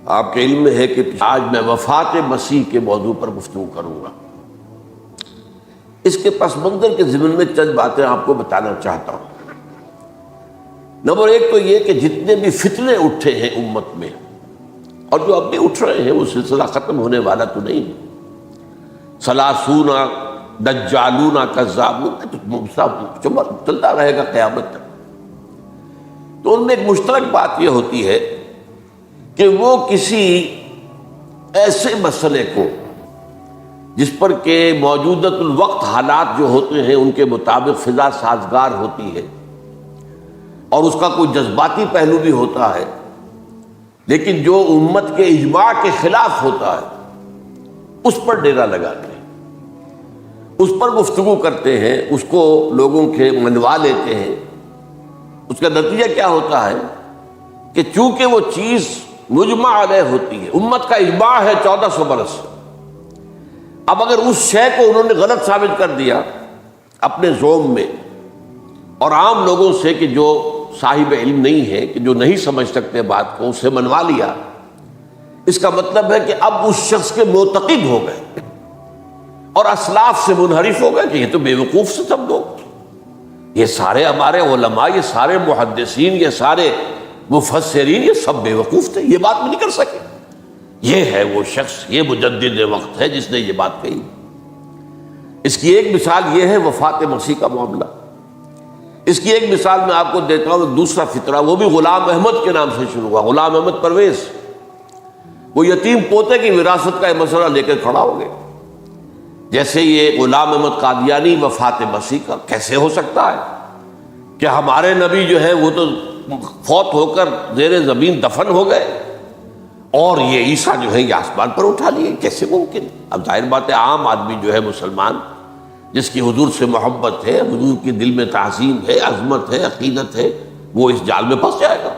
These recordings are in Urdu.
آپ کے علم میں ہے کہ آج میں وفات مسیح کے موضوع پر گفتگو کروں گا۔ اس کے پس منظر کے ضمن میں چند باتیں آپ کو بتانا چاہتا ہوں۔ نمبر ایک تو یہ کہ جتنے بھی فتنے اٹھے ہیں امت میں اور جو اب بھی اٹھ رہے ہیں وہ سلسلہ ختم ہونے والا تو نہیں ہے۔ ثلاثون دجالون کذابون چلتا رہے گا قیامت تک۔ تو ان میں ایک مشترک بات یہ ہوتی ہے کہ وہ کسی ایسے مسئلے کو جس پر کہ موجودۃ الوقت حالات جو ہوتے ہیں ان کے مطابق فضا سازگار ہوتی ہے اور اس کا کوئی جذباتی پہلو بھی ہوتا ہے، لیکن جو امت کے اجماع کے خلاف ہوتا ہے اس پر ڈیرا لگاتے ہیں، اس پر گفتگو کرتے ہیں، اس کو لوگوں کے منوا لیتے ہیں۔ اس کا نتیجہ کیا ہوتا ہے کہ چونکہ وہ چیز مجمع علیہ ہوتی ہے، امت کا اجماع ہے 1400 برس، اب اگر اس شے کو انہوں نے غلط ثابت کر دیا اپنے زوم میں اور عام لوگوں سے کہ جو صاحب علم نہیں ہے، کہ جو نہیں سمجھ سکتے بات کو، اسے منوا لیا، اس کا مطلب ہے کہ اب اس شخص کے معتقد ہو گئے اور اسلاف سے منحرف ہو گئے کہ یہ تو بے وقوف سے سب لوگ، یہ سارے ہمارے علماء، یہ سارے محدثین، یہ سارے مفسرین، یہ سب بے وقوف تھے، یہ بات بھی نہیں کر سکے۔ یہ ہے وہ شخص، یہ مجدد وقت ہے جس نے یہ بات کہی۔ اس کی ایک مثال یہ ہے وفات مسیح کا معاملہ۔ اس کی ایک مثال میں آپ کو دیتا ہوں، دوسرا فطرہ، وہ بھی غلام احمد کے نام سے شروع ہوا، غلام احمد پرویز۔ وہ یتیم پوتے کی وراثت کا یہ مسئلہ لے کر کھڑا ہو گئے۔ جیسے یہ غلام احمد قادیانی وفات مسیح کا کیسے ہو سکتا ہے کہ ہمارے نبی جو ہے وہ تو فوت ہو کر زیر زمین دفن ہو گئے اور یہ عیسیٰ جو ہے یہ آسمان پر اٹھا لیے، کیسے ممکن؟ اب ظاہر بات ہے عام آدمی جو ہے مسلمان جس کی حضور سے محبت ہے، حضور کے دل میں تعظیم ہے، عظمت ہے، عقیدت ہے، وہ اس جال میں پھنس جائے گا۔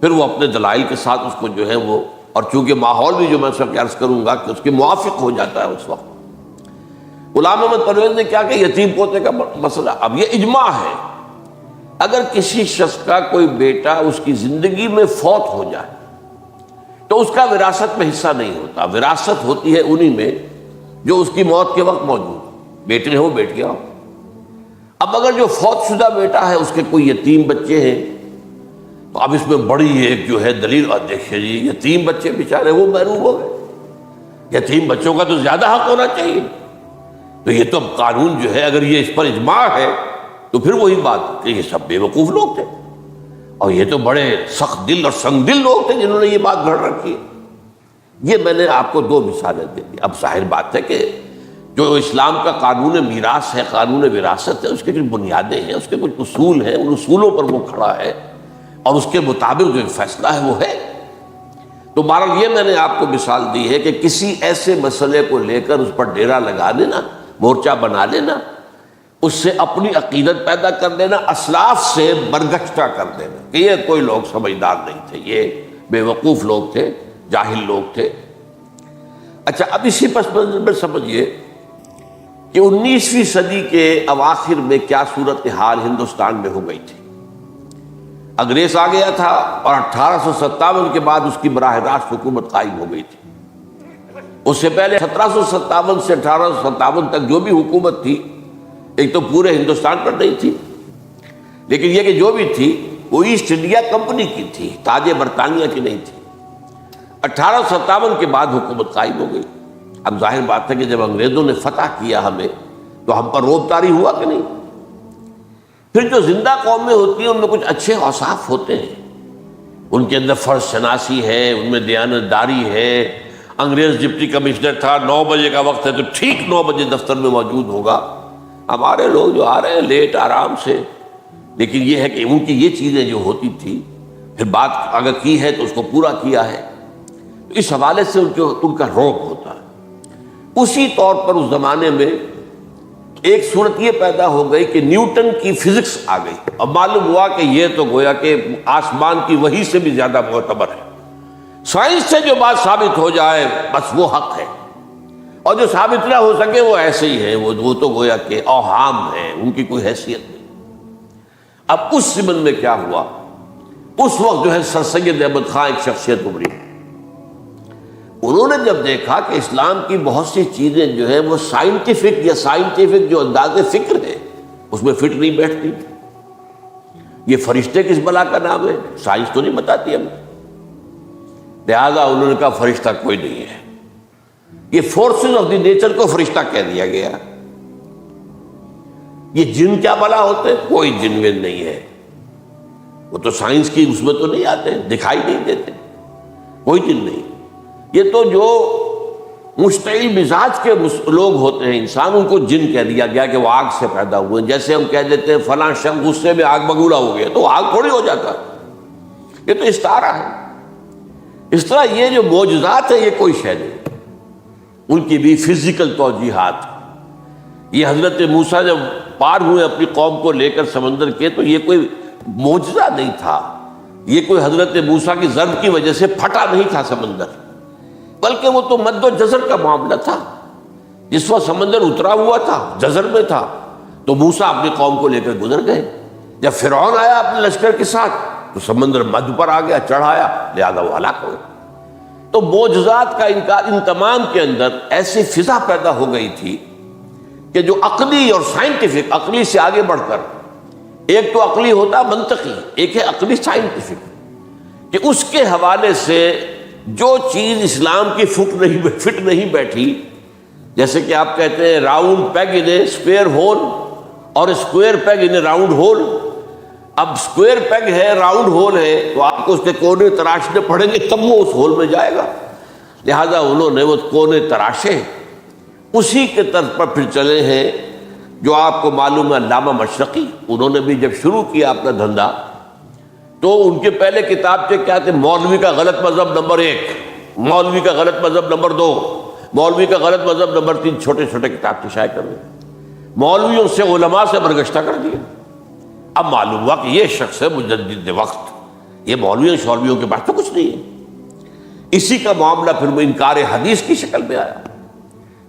پھر وہ اپنے دلائل کے ساتھ اس کو جو ہے وہ، اور چونکہ ماحول بھی جو میں سب عرض کروں گا کہ اس کے موافق ہو جاتا ہے اس وقت۔ غلام احمد پرویز نے کیا کہ یتیم پوتے کا مسئلہ، اب یہ اجماع ہے، اگر کسی شخص کا کوئی بیٹا اس کی زندگی میں فوت ہو جائے تو اس کا وراثت میں حصہ نہیں ہوتا، وراثت ہوتی ہے انہی میں جو اس کی موت کے وقت موجود، بیٹے ہو بیٹیاں ہو۔ اب اگر جو فوت شدہ بیٹا ہے اس کے کوئی یتیم بچے ہیں تو اب اس میں بڑی ایک جو ہے دلیل، اور دیکھیے جی یتیم بچے بیچارے وہ محروم ہو گئے، یتیم بچوں کا تو زیادہ حق ہونا چاہیے۔ تو یہ تو اب قانون جو ہے اگر یہ اس پر اجماع ہے تو پھر وہی بات کہ یہ سب بے وقوف لوگ تھے اور یہ تو بڑے سخت دل اور سنگ دل لوگ تھے جنہوں نے یہ بات گھڑ رکھی ہے۔ یہ میں نے آپ کو دو مثالیں دے دی۔ اب ظاہر بات ہے کہ جو اسلام کا قانون میراث ہے، قانون وراثت ہے، اس کے کچھ بنیادیں ہیں، اس کے کچھ اصول ہیں، ان اصولوں پر وہ کھڑا ہے اور اس کے مطابق جو فیصلہ ہے وہ ہے۔ تو بہرحال یہ میں نے آپ کو مثال دی ہے کہ کسی ایسے مسئلے کو لے کر اس پر ڈیرا لگا دینا، مورچہ بنا لینا، اس سے اپنی عقیدت پیدا کر دینا، اسلاف سے برگشتہ کر دینا کہ یہ کوئی لوگ سمجھدار نہیں تھے، یہ بے وقوف لوگ تھے، جاہل لوگ تھے۔ اچھا، اب اسی پس منظر میں سمجھیے کہ 19ویں صدی کے اواخر میں کیا صورتحال ہندوستان میں ہو گئی تھی۔ انگریز آ گیا تھا اور 1857 کے بعد اس کی براہ راست حکومت قائم ہو گئی تھی۔ اس سے پہلے 1757 سے 1857 تک جو بھی حکومت تھی، ایک تو پورے ہندوستان پر نہیں تھی، لیکن یہ کہ جو بھی تھی وہ ایسٹ انڈیا کمپنی کی تھی، تاج برطانیہ کی نہیں تھی۔ 1857 کے بعد حکومت قائم ہو گئی۔ اب ظاہر بات ہے کہ جب انگریزوں نے فتح کیا ہمیں تو ہم پر روب طاری ہوا کہ نہیں۔ پھر جو زندہ قومیں ہوتی ہیں ان میں کچھ اچھے اوصاف ہوتے ہیں، ان کے اندر فرض شناسی ہے، ان میں دیانت داری ہے۔ انگریز ڈپٹی کمشنر تھا، 9 بجے کا وقت ہے تو ٹھیک 9 بجے دفتر میں موجود ہوگا۔ ہمارے لوگ جو آ رہے ہیں لیٹ آرام سے، لیکن یہ ہے کہ ان کی یہ چیزیں جو ہوتی تھی، پھر بات اگر کی ہے تو اس کو پورا کیا ہے، تو اس حوالے سے ان کا رعب ہوتا ہے۔ اسی طور پر اس زمانے میں ایک صورت یہ پیدا ہو گئی کہ نیوٹن کی فزکس آ گئی، اب معلوم ہوا کہ یہ تو گویا کہ آسمان کی وحی سے بھی زیادہ معتبر ہے۔ سائنس سے جو بات ثابت ہو جائے بس وہ حق ہے، اور جو ثابت نہ ہو سکے وہ ایسے ہی ہے، وہ تو گویا کہ اوہام ہے، ان کی کوئی حیثیت نہیں۔ اب اس ضمن میں کیا ہوا، اس وقت جو ہے سر سید احمد خان ایک شخصیت ابھری، انہوں نے جب دیکھا کہ اسلام کی بہت سی چیزیں جو ہے وہ سائنٹیفک جو انداز فکر ہے اس میں فٹ نہیں بیٹھتی. یہ فرشتے کس بلا کا نام ہے؟ سائنس تو نہیں بتاتی ہمیں. لہذا انہوں نے کہا فرشتہ کوئی نہیں ہے. یہ فورسز آف دی نیچر کو فرشتہ کہہ دیا گیا. یہ جن کیا بلا ہوتے؟ کوئی جن ون نہیں ہے. وہ تو سائنس کی اس میں تو نہیں آتے، دکھائی نہیں دیتے، کوئی جن نہیں. یہ تو جو مشتعل مزاج کے لوگ ہوتے ہیں انسان، ان کو جن کہہ دیا گیا کہ وہ آگ سے پیدا ہوئے. جیسے ہم کہہ دیتے ہیں فلاں شخص غصے میں آگ بگولا ہو گیا، تو آگ تھوڑی ہو جاتا. یہ تو استعارہ ہے. اس طرح یہ جو معجزات ہیں یہ کوئی شے نہیں، ان کی بھی فزیکل توجیحات. یہ حضرت موسیٰ جب پار ہوئے اپنی قوم کو لے کر سمندر کے، تو یہ کوئی معجزہ نہیں تھا. یہ کوئی حضرت موسیٰ کی ضرب کی وجہ سے پھٹا نہیں تھا سمندر، بلکہ وہ تو مد و جزر کا معاملہ تھا. جس وقت سمندر اترا ہوا تھا، جزر میں تھا، تو موسیٰ اپنی قوم کو لے کر گزر گئے. جب فرعون آیا اپنے لشکر کے ساتھ تو سمندر مد پر آ گیا، چڑھایا، لہذا وہ ہلاک ہوئے. تو معجزات کا انکار، ان تمام کے اندر ایسی فضا پیدا ہو گئی تھی کہ جو عقلی اور سائنٹیفک، عقلی سے آگے بڑھ کر، ایک تو عقلی ہوتا منطقی، ایک ہے عقلی سائنٹیفک، کہ اس کے حوالے سے جو چیز اسلام کی فٹ نہیں بیٹھی، جیسے کہ آپ کہتے ہیں round peg in a square hole اور square peg in a round hole. اب اسکوئر پیگ ہے، راؤنڈ ہول ہے، تو آپ کو اس کے کونے تراشنے پڑیں گے تب وہ اس ہول میں جائے گا. لہذا انہوں نے وہ کونے تراشے، اسی کے طرز پر پھر چلے ہیں. جو آپ کو معلوم ہے علامہ مشرقی، انہوں نے بھی جب شروع کیا اپنا دھندا، تو ان کے پہلے کتابچے کیا تھے؟ مولوی کا غلط مذہب نمبر 1، مولوی کا غلط مذہب نمبر 2، مولوی کا غلط مذہب نمبر 3. چھوٹے چھوٹے کتابچے شائع کر دیے، مولویوں سے علماء سے برگشتہ کر دیا. اب معلوم ہوا کہ یہ شخص ہے مجدد وقت، یہ مولویوں شولویوں کے پاس تو کچھ نہیں ہے. اسی کا معاملہ پھر وہ انکار حدیث کی شکل میں آیا،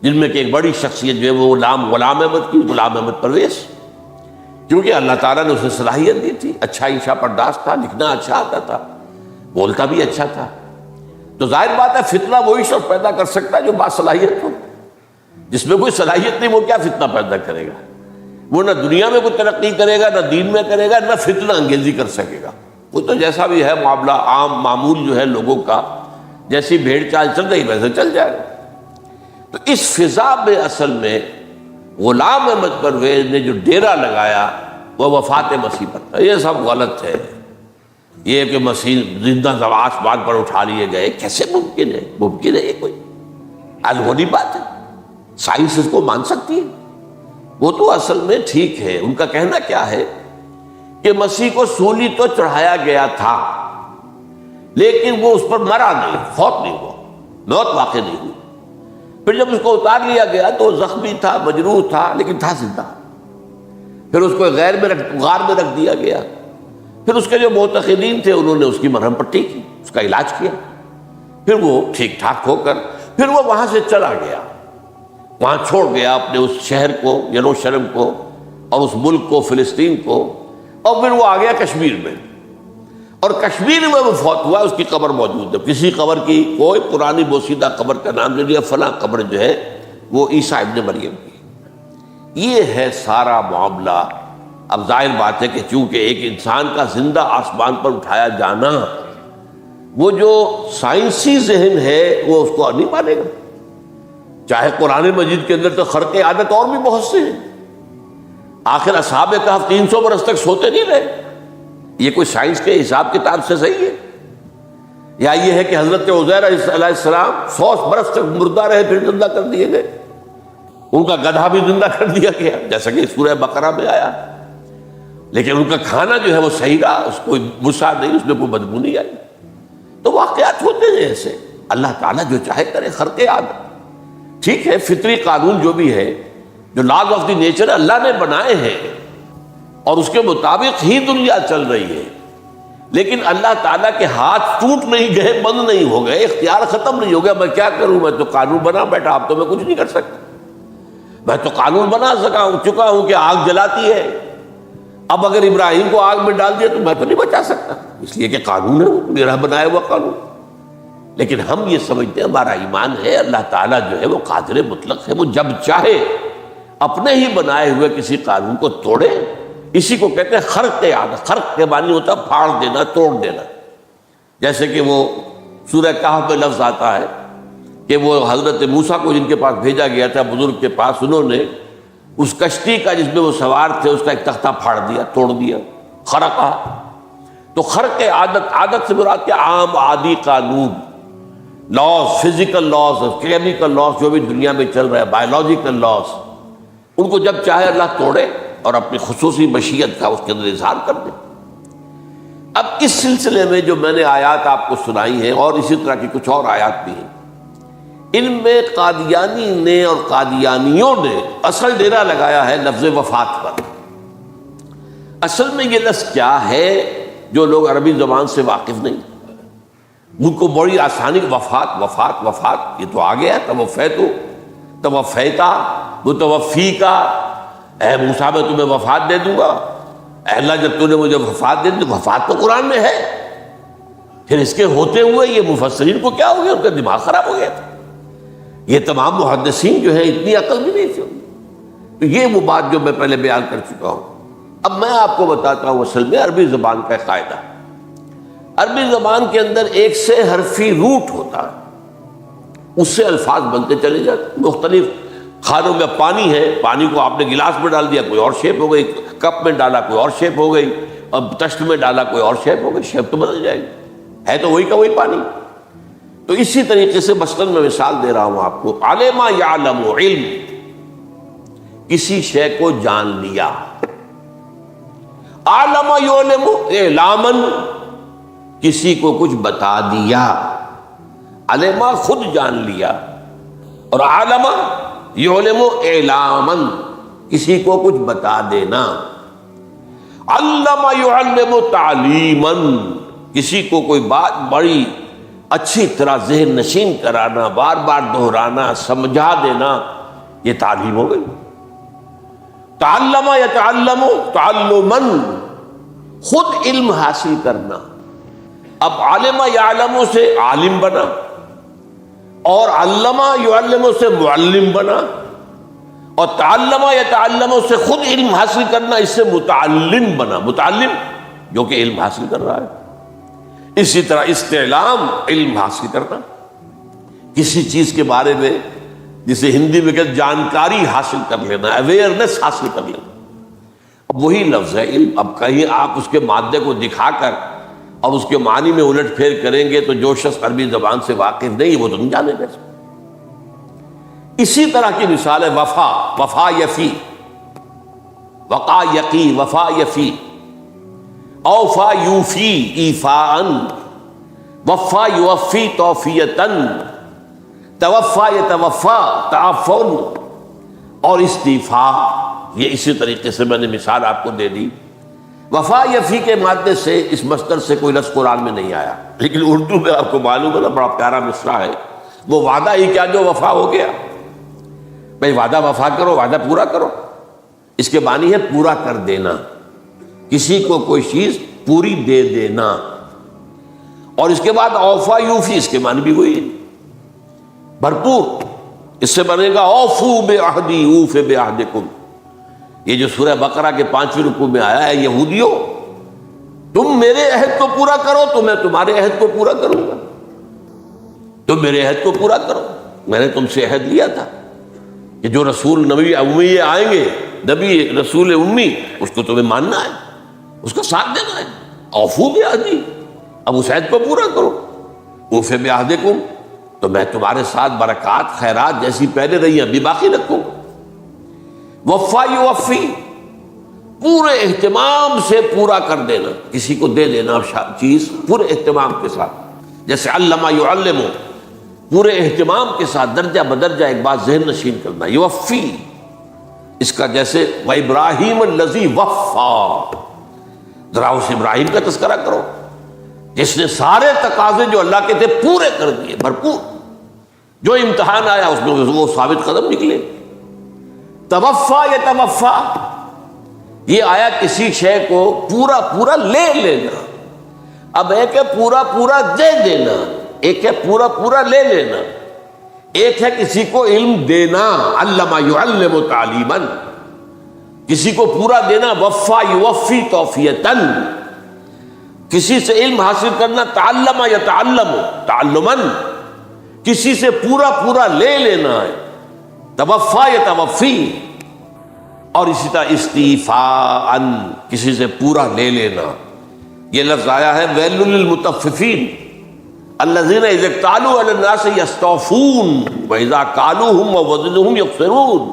جن میں کہ ایک بڑی شخصیت جو ہے وہ غلام احمد کی، غلام احمد پرویز، کیونکہ اللہ تعالیٰ نے اسے صلاحیت دی تھی، اچھا انشا پرداز تھا، لکھنا اچھا آتا تھا، بولتا بھی اچھا تھا. تو ظاہر بات ہے فتنہ وہی شخص پیدا کر سکتا ہے جو باصلاحیت ہو. جس میں کوئی صلاحیت نہیں وہ کیا فتنہ پیدا کرے گا؟ وہ نہ دنیا میں کوئی ترقی کرے گا، نہ دین میں کرے گا، نہ فتنہ انگیزی کر سکے گا. وہ تو جیسا بھی ہے معاملہ عام معمول جو ہے لوگوں کا، جیسی بھیڑ چال چل رہی ویسے چل جائے گا. تو اس فضا میں اصل میں غلام احمد پرویز نے جو ڈیرا لگایا وہ وفات مسیح پر تھا. یہ سب غلط ہے. یہ کہ مسیح زندہ آسمان پر اٹھا لیے گئے، کیسے ممکن ہے؟ ممکن ہے یہ کوئی الہونی بات ہے؟ سائنس اس کو مان سکتی ہے؟ وہ تو اصل میں ٹھیک ہے. ان کا کہنا کیا ہے کہ مسیح کو سولی تو چڑھایا گیا تھا، لیکن وہ اس پر مرا نہیں، فوت نہیں ہوا، موت واقع نہیں ہوئی. پھر جب اس کو اتار لیا گیا تو زخمی تھا، مجروح تھا، لیکن تھا زندہ. پھر اس کو غار میں رکھ دیا گیا. پھر اس کے جو معتقدین تھے انہوں نے اس کی مرہم پٹی کی، اس کا علاج کیا. پھر وہ ٹھیک ٹھاک ہو کر پھر وہ وہاں سے چلا گیا، وہاں چھوڑ گیا اپنے اس شہر کو، یروشلم کو، اور اس ملک کو، فلسطین کو، اور پھر وہ آ گیا کشمیر میں. اور کشمیر میں وہ فوت ہوا. اس کی قبر موجود ہے. کسی قبر کی کوئی پرانی بوسیدہ قبر کا نام لے لیا، فلاں قبر جو ہے وہ عیسیٰ ابن مریم کی. یہ ہے سارا معاملہ. اب ظاہر بات ہے کہ چونکہ ایک انسان کا زندہ آسمان پر اٹھایا جانا، وہ جو سائنسی ذہن ہے وہ اس کو نہیں مانے گا. چاہے قرآن مجید کے اندر تو خرق عادت اور بھی بہت سے ہیں. آخر اصحاب کہف 300 برس تک سوتے نہیں رہے. یہ کوئی سائنس کے حساب کتاب سے صحیح ہے؟ یا یہ ہے کہ حضرت عزیر علیہ السلام 100 برس تک مردہ رہے پھر زندہ کر دیے گئے؟ ان کا گدھا بھی زندہ کر دیا گیا جیسا کہ سورہ بقرہ میں آیا. لیکن ان کا کھانا جو ہے وہ صحیح رہا، اس کو مسا نہیں، اس میں کوئی بدبو نہیں آئی. تو واقعات ہوتے ہیں ایسے. اللہ تعالیٰ جو چاہے کرے. خرق عادت ٹھیک ہے، فطری قانون جو بھی ہے، جو لاز آف دی نیچر اللہ نے بنائے ہیں اور اس کے مطابق ہی دنیا چل رہی ہے. لیکن اللہ تعالیٰ کے ہاتھ ٹوٹ نہیں گئے، بند نہیں ہو گئے، اختیار ختم نہیں ہو گیا. میں کیا کروں؟ میں تو قانون بنا بیٹھا، اب تو میں کچھ نہیں کر سکتا. میں تو قانون بنا چکا ہوں کہ آگ جلاتی ہے. اب اگر ابراہیم کو آگ میں ڈال دیا تو میں تو نہیں بچا سکتا، اس لیے کہ قانون ہے، وہ میرا بنایا ہوا قانون. لیکن ہم یہ سمجھتے ہیں ہمارا ایمان ہے اللہ تعالیٰ جو ہے وہ قادر مطلق ہے، وہ جب چاہے اپنے ہی بنائے ہوئے کسی قانون کو توڑے. اسی کو کہتے ہیں خرق عادت. خرق کے معنی ہوتا ہے پھاڑ دینا، توڑ دینا. جیسے کہ وہ سورہ کہف میں لفظ آتا ہے کہ وہ حضرت موسیٰ کو جن کے پاس بھیجا گیا تھا بزرگ کے پاس، انہوں نے اس کشتی کا جس میں وہ سوار تھے اس کا ایک تختہ پھاڑ دیا، توڑ دیا، خرقہ. تو خرق عادت، عادت سے مراد کیا؟ عام عادی قانون، laws, physical laws, chemical laws جو بھی دنیا میں چل رہا ہے، بایولوجیکل لاز، ان کو جب چاہے اللہ توڑے اور اپنی خصوصی مشیت کا اس کے اندر اظہار کر دے. اب اس سلسلے میں جو میں نے آیات آپ کو سنائی ہیں اور اسی طرح کی کچھ اور آیات بھی ہیں، ان میں قادیانی نے اور قادیانیوں نے اصل ڈیرا لگایا ہے لفظ وفات پر. اصل میں یہ لفظ کیا ہے جو لوگ عربی زبان سے واقف نہیں، ان کو بڑی آسانی وفات وفات وفات یہ تو آ گیا. توفیتو، توفیتا، متوفی کا، اے موسیٰ میں تمہیں وفات دے دوں گا، اے اللہ جب تو نے مجھے وفات دے دی. وفات تو قرآن میں ہے. پھر اس کے ہوتے ہوئے یہ مفسرین کو کیا ہو گیا؟ ان کا دماغ خراب ہو گیا تھا. یہ تمام محدثین جو ہیں اتنی عقل بھی نہیں تھی. تو یہ وہ بات جو میں پہلے بیان کر چکا ہوں. اب میں آپ کو بتاتا ہوں اصل میں عربی زبان کا قاعدہ. عربی زبان کے اندر ایک سے حرفی روٹ ہوتا ہے، اس سے الفاظ بنتے چلے جاتے. مختلف کھانوں میں پانی ہے، پانی کو آپ نے گلاس میں ڈال دیا کوئی اور شیپ ہو گئی، کپ میں ڈالا کوئی اور شیپ ہو گئی، اب تشت میں ڈالا کوئی اور شیپ ہو گئی. شیپ تو بدل جائے گی، ہے تو وہی کا وہی پانی. تو اسی طریقے سے مثلاً میں مثال دے رہا ہوں آپ کو. علم یعلم، علم، کسی شے کو جان لیا. علم یعلم اعلاماً، کسی کو کچھ بتا دیا. علم خود جان لیا، اور علم یعلم اعلاماً، کسی کو کچھ بتا دینا. علم یعلم تعلیماً، کسی کو کوئی بات بڑی اچھی طرح ذہن نشین کرانا، بار بار دہرانا، سمجھا دینا، یہ تعلیم ہو گئی. تعلم یتعلم تعلماً، خود علم حاصل کرنا. اب علم یعلم سے عالم بنا، اور علم یعلم سے معلم بنا، اور تعلم یتعلم سے خود علم حاصل کرنا، اس سے متعلم بنا. متعلم جو کہ علم حاصل کر رہا ہے. اسی طرح استعلام، علم حاصل کرنا کسی چیز کے بارے میں، جسے ہندی میں کہتے جانکاری حاصل کر لینا، اویئرنیس حاصل کر لینا. اب وہی لفظ ہے علم. اب کہیں آپ اس کے مادے کو دکھا کر اور اس کے معنی میں الٹ پھیر کریں گے تو جو شخص عربی زبان سے واقف نہیں وہ تو نہیں جانے گا. اسی طرح کی مثال ہے وفا. وفا یفی، وقا یقی، وفا یفی. اوفا یوفی ایفاءً، وفا یوفی توفیتاً، توفا یتوفا تعفن، اور استیفا. یہ اسی طریقے سے میں نے مثال آپ کو دے دی. وفا یفی کے مادے سے اس مصدر سے کوئی لفظ قرآن میں نہیں آیا، لیکن اردو میں آپ کو معلوم ہے نا بڑا پیارا مصرع ہے. وہ وعدہ ہی کیا جو وفا ہو گیا. بھائی وعدہ وفا کرو، وعدہ پورا کرو. اس کے معنی ہے پورا کر دینا، کسی کو کوئی چیز پوری دے دینا. اور اس کے بعد اوفا یوفی، اس کے معنی بھی وہی ہے، بھرپور. اس سے بنے گا اوفو بعہدی اوف بعہدکم. یہ جو سورہ بقرہ کے 5ویں رکوع میں آیا ہے، یہودیوں تم میرے عہد کو پورا کرو تو میں تمہارے عہد کو پورا کروں گا. تم میرے عہد کو پورا کرو. میں نے تم سے عہد لیا تھا کہ جو رسول نبی امی آئیں گے، نبی رسول امی، اس کو تمہیں ماننا ہے، اس کا ساتھ دینا ہے. اوفو بعہدی، اب اس عہد کو پورا کرو. اوف بعہدکم، تو میں تمہارے ساتھ برکات خیرات جیسی پہلے رہی ہیں ابھی باقی رکھوں گا. وفا یوفی، پورے اہتمام سے پورا کر دینا، کسی کو دے دینا چیز پورے اہتمام کے ساتھ. جیسے علم یعلم، پورے اہتمام کے ساتھ درجہ بدرجہ ایک بات ذہن نشین کرنا. یوفی، اس کا جیسے وَإِبْرَاهِيمَ الَّذِي وَفَّى، ذرا اس ابراہیم کا تذکرہ کرو جس نے سارے تقاضے جو اللہ کے تھے پورے کر دیے، بھرپور. جو امتحان آیا اس میں وہ ثابت قدم نکلے. توفا یتوفا، یہ آیا کسی شے کو پورا پورا لے لینا. اب ایک ہے پورا پورا دے دینا، ایک ہے پورا پورا لے لینا، ایک ہے کسی کو علم دینا، علم یعلم تعلیما، کسی کو پورا دینا، وفا یوفی توفیتن، کسی سے علم حاصل کرنا، تعلم یتعلم تعلما، کسی سے پورا پورا لے لینا ہے، توفا یتوفی، اور اسی طرح استیفاء، کسی سے پورا لے لینا۔ یہ لفظ آیا ہے ویل للمطففین الذین اذا اکتالوا علی الناس یستوفون واذا کالوہم ووزنوہم یخسرون۔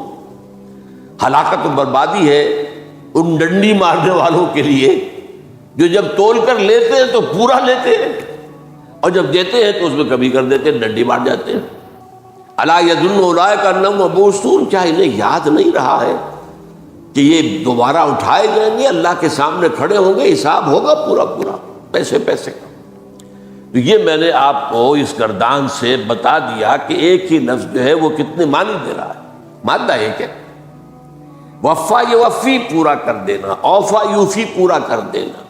ہلاکت و بربادی ہے ان ڈنڈی مارنے والوں کے لیے جو جب تول کر لیتے ہیں تو پورا لیتے ہیں، اور جب دیتے ہیں تو اس میں کمی کر دیتے ہیں، ڈنڈی مار جاتے ہیں۔ الا یظن اولئک انہم مبعوثون، کیا انہیں یاد نہیں رہا ہے کہ یہ دوبارہ اٹھائے جائیں گے، اللہ کے سامنے کھڑے ہوں گے، حساب ہوگا پورا پورا پیسے پیسے کا۔ تو یہ میں نے آپ کو اس گردان سے بتا دیا کہ ایک ہی لفظ جو ہے وہ کتنے معنی دے رہا ہے۔ مادہ ایک ہے، وفا یوفی پورا کر دینا، اوفا یوفی پورا کر دینا،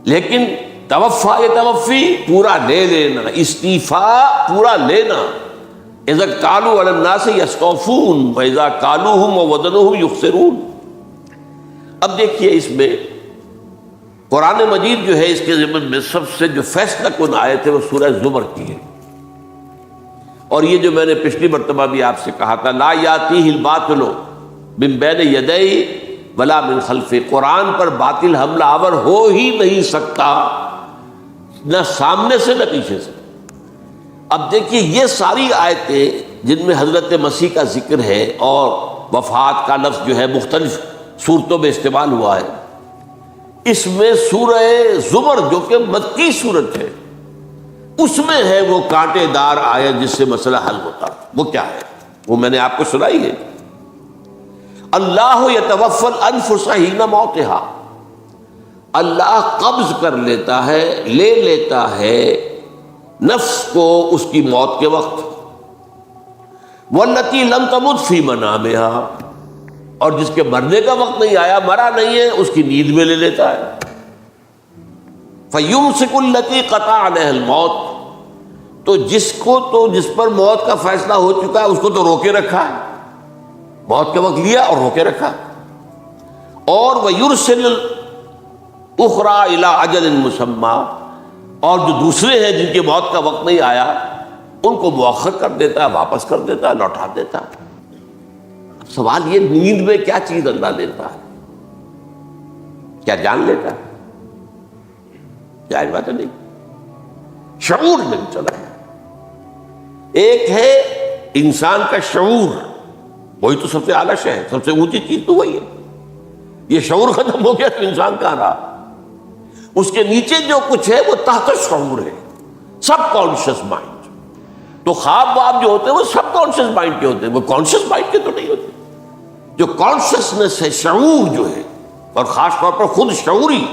لیکن توفا یتوفی پورا لے لینا، استیفاء پورا لینا، اذا کالوا علی الناس یستوفون واذا کالوہم ووزنوہم یخسرون۔ اب دیکھیے اس میں قرآن مجید جو ہے اس کے ضمن میں سب سے جو فیصلہ کن آیت ہے وہ سورہ زمر کی ہے، اور یہ جو میں نے پچھلی مرتبہ بھی آپ سے کہا تھا، لا یاتیہ الباطل من بین یدیہ ولا من خلفہ، قرآن پر باطل حملہ آور ہو ہی نہیں سکتا، نہ سامنے سے نہ پیچھے سے۔ اب دیکھیے یہ ساری آیتیں جن میں حضرت مسیح کا ذکر ہے اور وفات کا لفظ جو ہے مختلف صورتوں میں استعمال ہوا ہے، اس میں سورہ زمر جو کہ مکی صورت ہے اس میں ہے وہ کانٹے دار آیت جس سے مسئلہ حل ہوتا، وہ کیا ہے؟ وہ میں نے آپ کو سنائی ہے، اللہ یتوفی الانفس حین موتہا، اللہ قبض کر لیتا ہے، لے لیتا ہے نفس کو اس کی موت کے وقت، واللتی لم تمت فی منامہا، اور جس کے مرنے کا وقت نہیں آیا، مرا نہیں ہے، اس کی نیند میں لے لیتا ہے، فیمسک التی قطع علیہ الموت، تو جس پر موت کا فیصلہ ہو چکا ہے اس کو تو روکے رکھا ہے، موت کے وقت لیا اور روکے رکھا، اور ویرسل الاخری الی اجل مسمی، اور جو دوسرے ہیں جن کی موت کا وقت نہیں آیا ان کو مؤخر کر دیتا ہے، واپس کر دیتا ہے، لوٹا دیتا ہے۔ سوال یہ نیند میں کیا چیز اللہ لیتا ہے؟ کیا جان لیتا ہے؟ جائز بات نہیں، شعور میں چلا ہے۔ ایک ہے انسان کا شعور، وہی تو سب سے اعلیٰ شے ہے، سب سے اونچی چیز تو وہی ہے۔ یہ شعور ختم ہو گیا تو انسان کہاں رہا؟ اس کے نیچے جو کچھ ہے وہ تحت شعور ہے، سب کانشیس مائنڈ۔ تو خواب واب جو ہوتے ہیں وہ سب کانشیس مائنڈ کے ہوتے ہیں، وہ کانشیس مائنڈ کے تو نہیں ہوتے۔ جو کانشیسنس ہے، شعور جو ہے، اور خاص طور پر خود شعوری،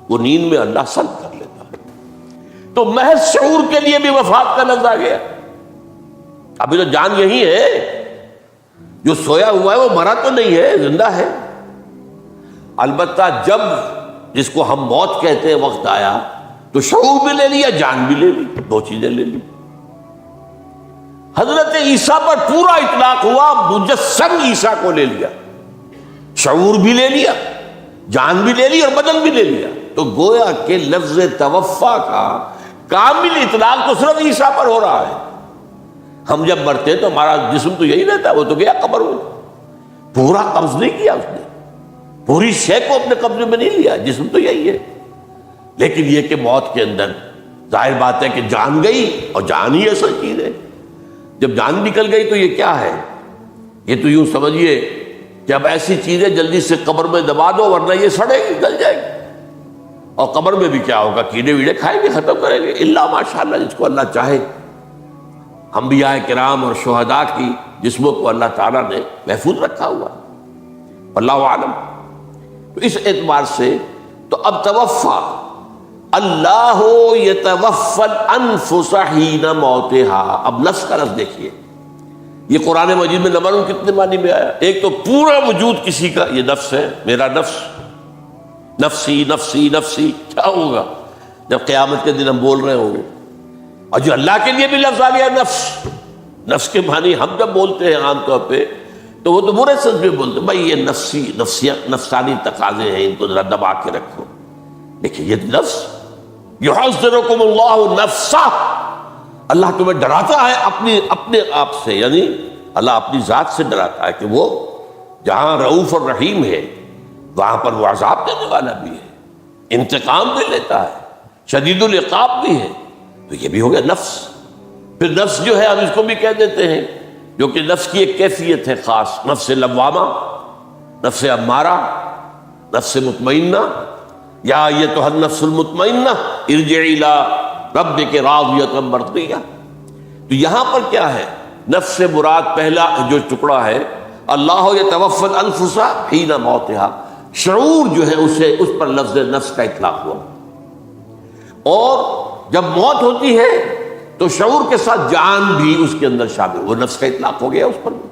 وہ نیند میں اللہ سلب کر لیتا ہے۔ تو محض شعور کے لیے بھی وفات کا لفظ آ گیا۔ ابھی تو جان یہی ہے، جو سویا ہوا ہے وہ مرا تو نہیں ہے، زندہ ہے۔ البتہ جب جس کو ہم موت کہتے ہیں وقت آیا تو شعور بھی لے لیا، جان بھی لے لی، دو چیزیں لے لی۔ حضرت عیسیٰ پر پورا اطلاق ہوا، مجسم عیسیٰ کو لے لیا، شعور بھی لے لیا، جان بھی لے لی اور بدن بھی لے لیا۔ تو گویا کہ لفظ توفا کا کامل اطلاق تو صرف عیسیٰ پر ہو رہا ہے۔ ہم جب مرتے ہیں تو ہمارا جسم تو یہی رہتا ہے، وہ تو گیا قبر میں، پورا قبض نہیں کیا اس نے، پوری شے کو اپنے قبضے میں نہیں لیا، جسم تو یہی ہے۔ لیکن یہ کہ موت کے اندر ظاہر بات ہے کہ جان گئی، اور جان ہی ایسا چیز ہے، جب جان نکل گئی تو یہ کیا ہے؟ یہ تو یوں سمجھیے کہ اب ایسی چیزیں جلدی سے قبر میں دبا دو ورنہ یہ سڑے گی، گل جائے گی، اور قبر میں بھی کیا ہوگا؟ کیڑے ویڑے کھائیں گے، ختم کریں گے، اللہ ماشاءاللہ جس کو اللہ چاہے۔ انبیاء کرام اور شہداء کی جسموں کو اللہ تعالیٰ نے محفوظ رکھا ہوا، اللہ عالم۔ تو اس اعتبار سے تو اب توفا، اللہ یتوفی الانفس حین موتہا، اب نفس کا لفظ دیکھیے، یہ قرآن مجید میں نہ معلوم کتنے معنی میں آیا۔ ایک تو پورا وجود کسی کا یہ نفس ہے، میرا نفس، نفسی نفسی نفسی، کیا ہوگا جب قیامت کے دن ہم بول رہے ہوں گے؟ اور جو اللہ کے لیے بھی لفظ آ گیا نفس، نفس کے معنی ہم جب بولتے ہیں عام طور پہ تو وہ تو برے سنس میں بولتے ہیں، بھائی یہ نفسانی تقاضے ہیں، ان کو ذرا دبا کے رکھو. لیکن یہ نفس، یحذرکم اللہ نفسہ، اللہ تمہیں ڈراتا ہے اپنے آپ سے، یعنی اللہ اپنی ذات سے ڈراتا ہے کہ وہ جہاں رؤوف اور رحیم ہے وہاں پر وہ عذاب دینے والا بھی ہے، انتقام بھی لیتا ہے، شدید العقاب بھی ہے. تو یہ بھی ہو گیا نفس. پھر نفس جو ہے ہم اس کو بھی کہہ دیتے ہیں، جو کہ نفس کی ایک کیفیت ہے خاص، نفس لوامہ، نفس امارہ، نفس مطمئنہ. یا ایتھا النفس المطمئنہ ارجعی الی ربک راضیۃ مرضیہ. تو یہاں پر کیا ہے؟ نفس سے مراد پہلا جو ٹکڑا ہے، اللہ یتوفی الانفس حین موتہا، شعور جو ہے اس پر لفظ نفس کا اطلاق ہوا. اور جب موت ہوتی ہے تو شعور کے ساتھ جان بھی اس کے اندر شامل، وہ نفس کا اطلاق ہو گیا اس پر بھی.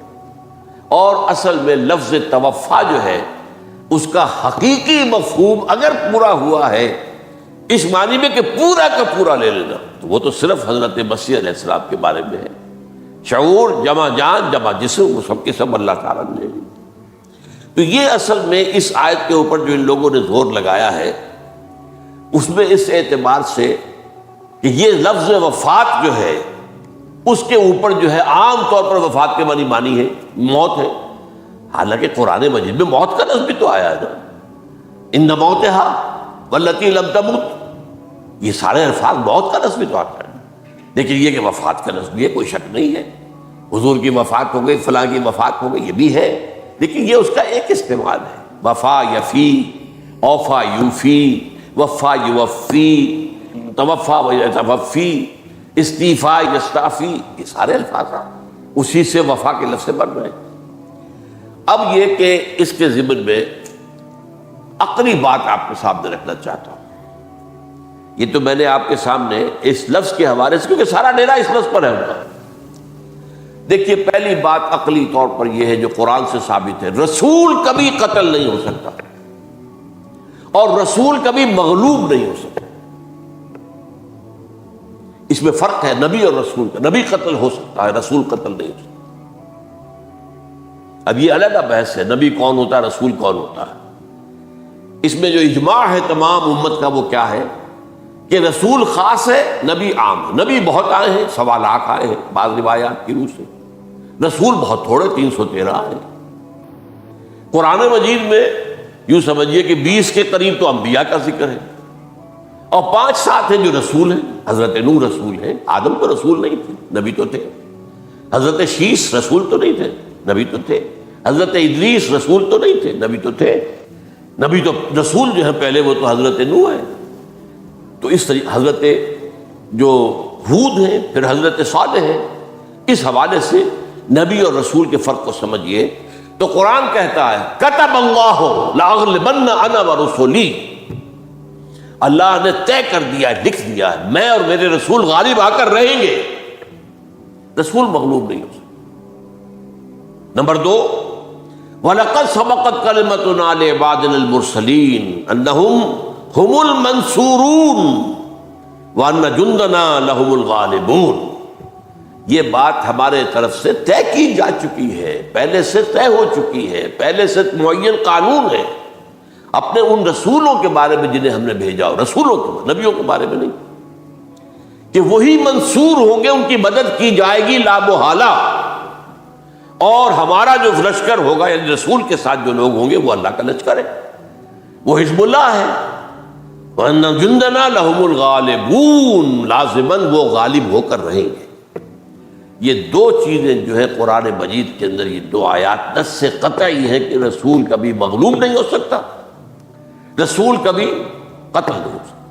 اور اصل میں لفظ توفا جو ہے اس کا حقیقی مفہوم اگر پورا ہوا ہے اس معنی میں کہ پورا کا پورا لے لینا، تو وہ تو صرف حضرت مسیح علیہ السلام کے بارے میں ہے. شعور جمع جان جمع جسم، وہ سب کے سب اللہ تعالیٰ نے لے لی. تو یہ اصل میں اس آیت کے اوپر جو ان لوگوں نے زور لگایا ہے اس میں اس اعتبار سے کہ یہ لفظ وفات جو ہے اس کے اوپر جو ہے عام طور پر وفات کے معنی ہے موت ہے. حالانکہ قرآن مجید میں موت کا لفظ بھی تو آیا ہے نا، ان موتہا واللتی لم تمت، یہ سارے الفاظ موت کا لفظ بھی تو آتا ہے. لیکن یہ کہ وفات کا لفظ بھی ہے، کوئی شک نہیں ہے. حضور کی وفات ہو گئی، فلاں کی وفات ہو گئی، یہ بھی ہے، لیکن یہ اس کا ایک استعمال ہے. وفا یفی، اوفا یوفی، وفا یوفی، توفا یتوفی، استیفا یستعفی، یہ سارے الفاظ اسی سے وفا کے لفظ سے بن رہے ہیں. اب یہ کہ اس کے ضمن میں عقلی بات آپ کے سامنے رکھنا چاہتا ہوں. یہ تو میں نے آپ کے سامنے اس لفظ کے حوالے سے، کیونکہ سارا ڈیرا اس لفظ پر ہے ان کا. دیکھیے پہلی بات عقلی طور پر یہ ہے جو قرآن سے ثابت ہے، رسول کبھی قتل نہیں ہو سکتا اور رسول کبھی مغلوب نہیں ہو سکتا. اس میں فرق ہے نبی اور رسول کا. نبی قتل ہو سکتا ہے، رسول قتل نہیں ہو سکتا. اب یہ علیحدہ بحث ہے، نبی کون ہوتا ہے، رسول کون ہوتا ہے. اس میں جو اجماع ہے تمام امت کا وہ کیا ہے کہ رسول خاص ہے، نبی عام ہے. نبی بہت آئے ہیں، 1.25 لاکھ آئے ہیں بعض روایات کی روح سے، رسول بہت تھوڑے 313 آئے. قرآن مجید میں یوں سمجھیے کہ 20 کے قریب تو انبیاء کا ذکر ہے اور 5-7 ہیں جو رسول ہیں. حضرت نوح رسول ہیں، آدم تو رسول نہیں تھے، نبی تو تھے. حضرت شیش رسول تو نہیں تھے، نبی تو تھے. حضرت ادریس رسول تو نہیں تھے، نبی تو تھے. نبی تو رسول جو ہے پہلے وہ تو حضرت نوح ہے. تو اس طریقے حضرت جو ہود ہیں، پھر حضرت صالح ہیں. اس حوالے سے نبی اور رسول کے فرق کو سمجھیے. تو قرآن کہتا ہے کتب اللہ لاغلبن انا ورسلی، اللہ نے طے کر دیا ہے، لکھ دیا ہے، میں اور میرے رسول غالب آ کر رہیں گے. رسول مغلوب نہیں ہو سکتا. نمبر 2، وَلَقَدْ سَبَقَتْ كَلِمَتُنَا لِعِبَادِنَا الْمُرْسَلِينَ أَنَّهُمْ هُمُ الْمَنْصُورُونَ وَأَنَّ جُنْدَنَا لَهُمُ الْغَالِبُونَ. یہ بات ہمارے طرف سے طے کی جا چکی ہے، پہلے سے طے ہو چکی ہے، پہلے سے معین قانون ہے اپنے ان رسولوں کے بارے میں جنہیں ہم نے بھیجا ہو. رسولوں کے، نبیوں کے بارے میں نہیں، کہ وہی منصور ہوں گے، ان کی مدد کی جائے گی لا محالہ. اور ہمارا جو لشکر ہوگا یعنی رسول کے ساتھ جو لوگ ہوں گے وہ اللہ کا لشکر ہے، وہ حزب اللہ ہے. وَأَنَّ جُنْدَنَا لَهُمُ الْغَالِبُونَ، لازماً وہ غالب ہو کر رہیں گے. یہ 2 چیزیں جو ہے قرآن مجید کے اندر، یہ 2 آیات نص سے قطعی ہے کہ رسول کبھی مغلوب نہیں ہو سکتا، رسول کبھی قتل نہیں ہو سکتا.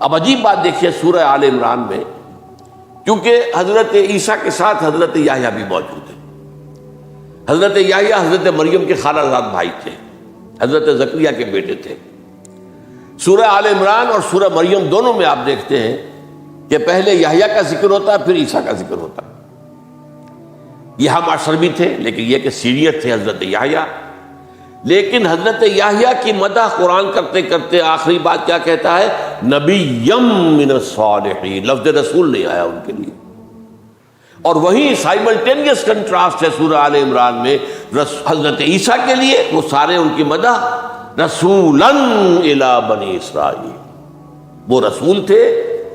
اب عجیب بات دیکھیے سورہ آل عمران میں، کیونکہ حضرت عیسیٰ کے ساتھ حضرت یحییٰ بھی موجود ہیں. حضرت یحییٰ حضرت مریم کے خالہ زاد بھائی تھے، حضرت زکریا کے بیٹے تھے. سورہ آل عمران اور سورہ مریم دونوں میں آپ دیکھتے ہیں کہ پہلے یحییٰ کا ذکر ہوتا ہے، پھر عیسیٰ کا ذکر ہوتا ہے. یہ ہم معاشر بھی تھے، لیکن یہ کہ سینئر تھے حضرت یحییٰ. لیکن حضرت یحییٰ کی مدح قرآن کرتے کرتے آخری بات کیا کہتا ہے؟ نبیم من الصالحین، لفظ رسول نہیں آیا ان کے لیے۔ اور وہیں سائملٹینیس کنٹراسٹ ہے سورہ آل عمران میں حضرت عیسیٰ کے لیے، وہ سارے ان کی مدح رسولاً الی بنی اسرائیل، وہ رسول تھے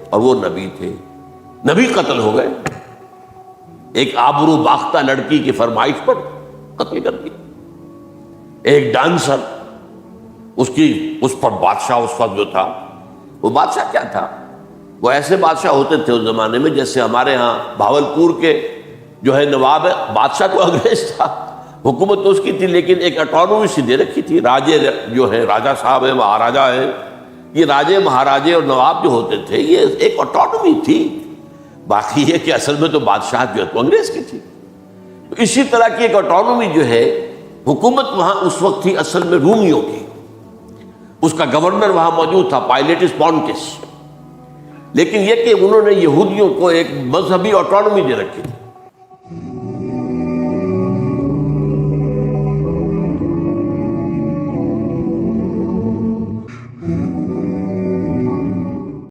اور وہ نبی تھے، نبی قتل ہو گئے، ایک آبرو باختہ لڑکی کی فرمائش پر قتل کر دی، ایک ڈانسر، اس پر بادشاہ اس وقت جو تھا، وہ بادشاہ کیا تھا؟ وہ ایسے بادشاہ ہوتے تھے اس زمانے میں جیسے ہمارے ہاں بھاولپور کے جو ہے نواب ہے، بادشاہ تو انگریز تھا، حکومت تو اس کی تھی لیکن ایک اٹانومی سی دے رکھی تھی، راجے جو ہے راجہ صاحب ہے، مہاراجہ ہے، یہ راجے مہاراجے اور نواب جو ہوتے تھے یہ ایک اٹانومی تھی، باقی یہ کہ اصل میں تو بادشاہ جو ہے تو انگریز کی تھی۔ تو اسی طرح کی ایک اٹانومی جو ہے حکومت وہاں اس وقت تھی اصل میں رومیوں کی، اس کا گورنر وہاں موجود تھا پائلیٹس پونٹس، لیکن یہ کہ انہوں نے یہودیوں کو ایک مذہبی آٹونومی دے رکھی تھی،